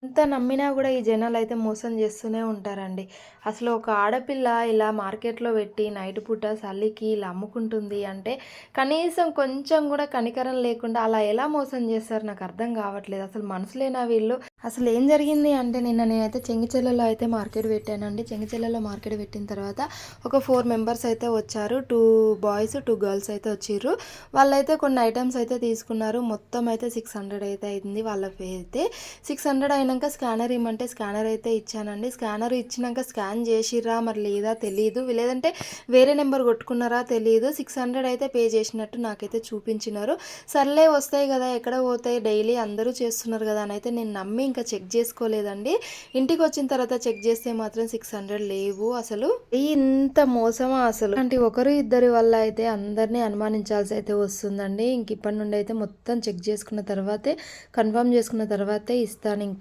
ఎంత నమ్మినా గూడా ఈ జనాలైతే మోసం జేస్తూనే ఉంటారండి. అసలు ఒక ఆడపిల్ల ఇలా మార్కెట్‌లో పెట్టి నైట్ పూట చలికి ఇలా అమ్ముకుంటుంది అంటే, కనీసం కొంచెం గూడా కనికరం లేకుండా అలా ఎలా మోసం జేస్తారు నాకర్థం గావట్లేదు. అసలు మనుషులేనా వీళ్ళు? అసలేం జరిగింది అంటే నిన్న నేనైతే చెంగిచెర్లలో అయితే మార్కెట్ పెట్టానండి. చెంగిచెర్లలో మార్కెట్ పెట్టిన తర్వాత ఒక 4 మెంబర్స్ అయితే వచ్చారు. 2 బాయ్స్, 2 గర్ల్స్ అయితే వచ్చిర్రు. వాళ్ళైతే కొన్ని ఐటెమ్స్ అయితే తీసుకున్నారు. మొత్తం అయితే 600 అయితే అయింది వాళ్ళకి అయితే. 600 అయినంక స్కానర్ ఇమ్మంటే స్కానర్ అయితే ఇచ్చానండి. స్కానర్ ఇచ్చినంక స్కాన్ చేసిర్రా మరి లేదా తెలీదు. లేదంటే వేరే నెంబర్ కొట్టుకున్నారా తెలీదు. 600 అయితే పే చేసినట్టు నాకైతే చూపించినారు. సర్లే వస్తాయి కదా! ఎక్కడ పోతాయి డైలీ అందరూ చేస్తున్నారు కదా! అని అయితే నేను నమ్మి ఇంకా చెక్ చేసుకోలేదండి. ఇంటికొచ్చిన తర్వాత చెక్ చేస్తే మాత్రం 600 లేవు అసలు. ఇంత మోసమా అసలు? అంటే ఒకరు ఇద్దరి వల్ల అయితే అందరిని అనుమానించాల్సి అయితే వస్తుందండి. ఇంక ఇప్పటి నుండి అయితే మొత్తం చెక్ చేసుకున్న తర్వాతే కన్ఫర్మ్ చేసుకున్న తర్వాతే ఇస్తానింక.